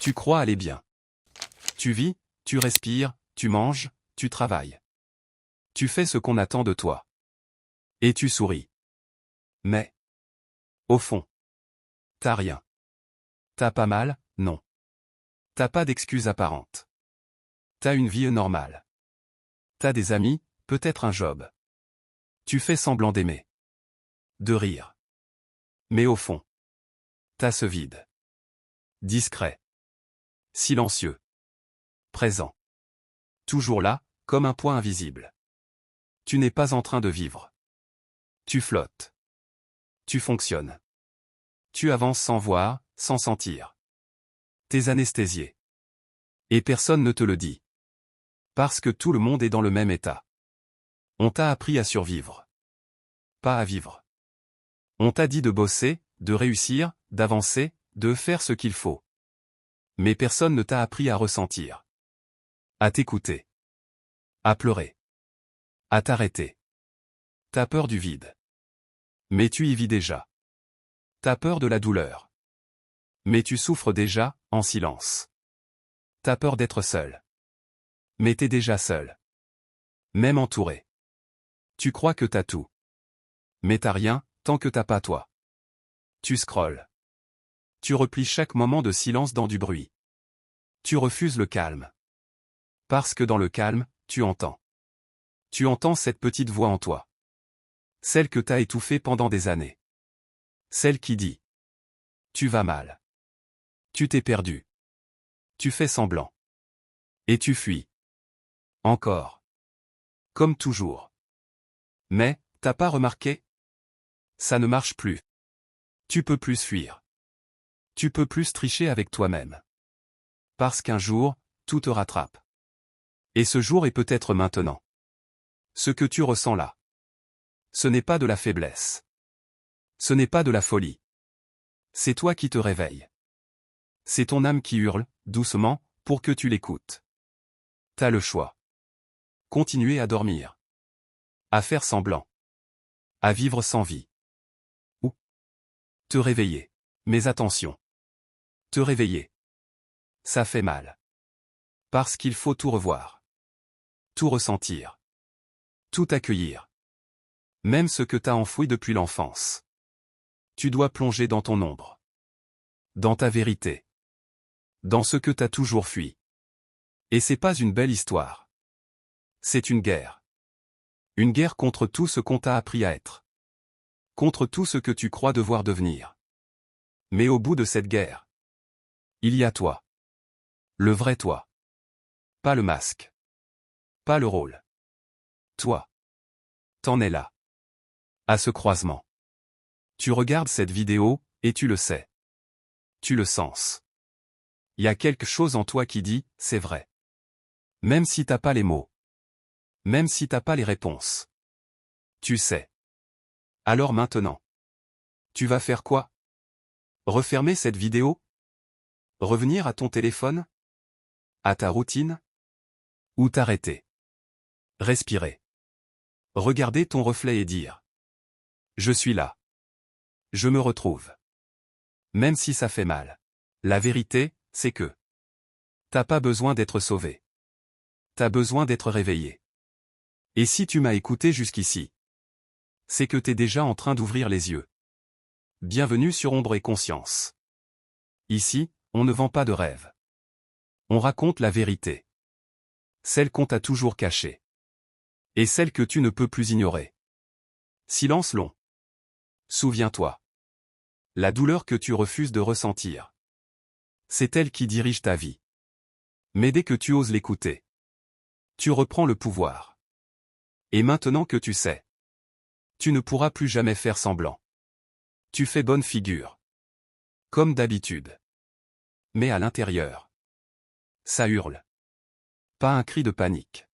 Tu crois aller bien. Tu vis, tu respires, tu manges, tu travailles. Tu fais ce qu'on attend de toi. Et tu souris. Mais, au fond, t'as rien. T'as pas mal, non. T'as pas d'excuses apparentes. T'as une vie normale. T'as des amis, peut-être un job. Tu fais semblant d'aimer. De rire. Mais au fond, t'as ce vide. Discret. Silencieux. Présent. Toujours là, comme un point invisible. Tu n'es pas en train de vivre. Tu flottes. Tu fonctionnes. Tu avances sans voir, sans sentir. T'es anesthésié. Et personne ne te le dit. Parce que tout le monde est dans le même état. On t'a appris à survivre. Pas à vivre. On t'a dit de bosser, de réussir, d'avancer, de faire ce qu'il faut. Mais personne ne t'a appris à ressentir. À t'écouter. À pleurer. À t'arrêter. T'as peur du vide. Mais tu y vis déjà. T'as peur de la douleur. Mais tu souffres déjà, en silence. T'as peur d'être seul. Mais t'es déjà seul. Même entouré. Tu crois que t'as tout. Mais t'as rien, tant que t'as pas toi. Tu scrolles. Tu replies chaque moment de silence dans du bruit. Tu refuses le calme. Parce que dans le calme, tu entends. Tu entends cette petite voix en toi. Celle que t'as étouffée pendant des années. Celle qui dit. Tu vas mal. Tu t'es perdu. Tu fais semblant. Et tu fuis. Encore. Comme toujours. Mais, t'as pas remarqué? Ça ne marche plus. Tu peux plus fuir. Tu peux plus tricher avec toi-même. Parce qu'un jour, tout te rattrape. Et ce jour est peut-être maintenant. Ce que tu ressens là. Ce n'est pas de la faiblesse. Ce n'est pas de la folie. C'est toi qui te réveilles. C'est ton âme qui hurle, doucement, pour que tu l'écoutes. T'as le choix. Continuer à dormir. À faire semblant. À vivre sans vie. Ou te réveiller. Mais attention. Te réveiller. Ça fait mal. Parce qu'il faut tout revoir. Tout ressentir. Tout accueillir. Même ce que t'as enfoui depuis l'enfance. Tu dois plonger dans ton ombre. Dans ta vérité. Dans ce que t'as toujours fui. Et c'est pas une belle histoire. C'est une guerre. Une guerre contre tout ce qu'on t'a appris à être. Contre tout ce que tu crois devoir devenir. Mais au bout de cette guerre, il y a toi. Le vrai toi. Pas le masque. Pas le rôle. Toi. T'en es là. À ce croisement. Tu regardes cette vidéo, et tu le sais. Tu le sens. Il y a quelque chose en toi qui dit, c'est vrai. Même si t'as pas les mots. Même si t'as pas les réponses. Tu sais. Alors maintenant. Tu vas faire quoi? Refermer cette vidéo? Revenir à ton téléphone? À ta routine? Ou t'arrêter? Respirer. Regarder ton reflet et dire. Je suis là. Je me retrouve. Même si ça fait mal. La vérité, c'est que t'as pas besoin d'être sauvé. T'as besoin d'être réveillé. Et si tu m'as écouté jusqu'ici, c'est que t'es déjà en train d'ouvrir les yeux. Bienvenue sur Ombre et Conscience. Ici, on ne vend pas de rêve. On raconte la vérité. Celle qu'on t'a toujours cachée. Et celle que tu ne peux plus ignorer. Silence long. Souviens-toi. La douleur que tu refuses de ressentir. C'est elle qui dirige ta vie. Mais dès que tu oses l'écouter, tu reprends le pouvoir. Et maintenant que tu sais, tu ne pourras plus jamais faire semblant. Tu fais bonne figure. Comme d'habitude. Mais à l'intérieur, ça hurle. Pas un cri de panique.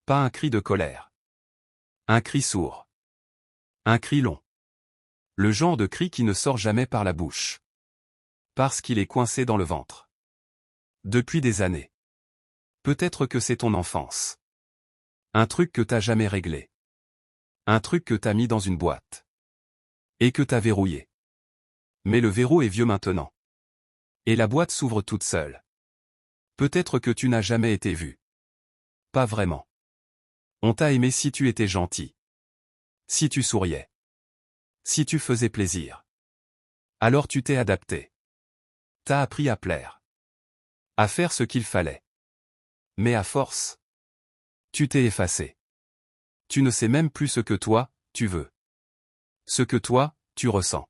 Pas un cri de colère. Un cri sourd. Un cri long. Le genre de cri qui ne sort jamais par la bouche. Parce qu'il est coincé dans le ventre. Depuis des années. Peut-être que c'est ton enfance. Un truc que t'as jamais réglé. Un truc que t'as mis dans une boîte. Et que t'as verrouillé. Mais le verrou est vieux maintenant. Et la boîte s'ouvre toute seule. Peut-être que tu n'as jamais été vu. Pas vraiment. On t'a aimé si tu étais gentil. Si tu souriais. Si tu faisais plaisir. Alors tu t'es adapté. T'as appris à plaire. À faire ce qu'il fallait. Mais à force, tu t'es effacé. Tu ne sais même plus ce que toi, tu veux. Ce que toi, tu ressens.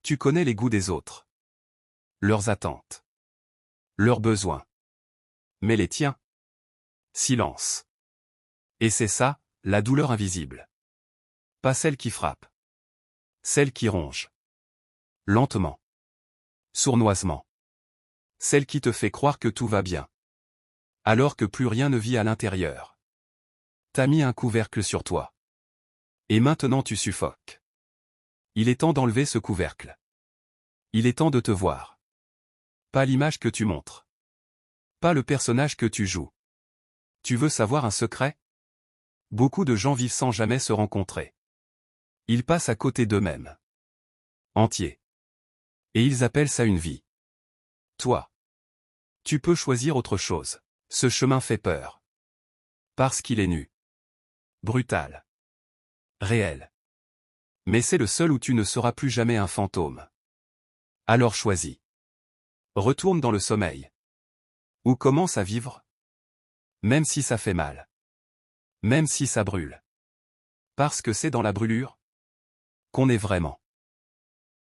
Tu connais les goûts des autres. Leurs attentes. Leurs besoins. Mais les tiens? Silence. Et c'est ça, la douleur invisible. Pas celle qui frappe. Celle qui ronge. Lentement. Sournoisement. Celle qui te fait croire que tout va bien. Alors que plus rien ne vit à l'intérieur. T'as mis un couvercle sur toi. Et maintenant tu suffoques. Il est temps d'enlever ce couvercle. Il est temps de te voir. Pas l'image que tu montres. Pas le personnage que tu joues. Tu veux savoir un secret? Beaucoup de gens vivent sans jamais se rencontrer. Ils passent à côté d'eux-mêmes. Entiers. Et ils appellent ça une vie. Toi. Tu peux choisir autre chose. Ce chemin fait peur. Parce qu'il est nu. Brutal. Réel. Mais c'est le seul où tu ne seras plus jamais un fantôme. Alors choisis. Retourne dans le sommeil. Ou commence à vivre. Même si ça fait mal. Même si ça brûle. Parce que c'est dans la brûlure qu'on est vraiment.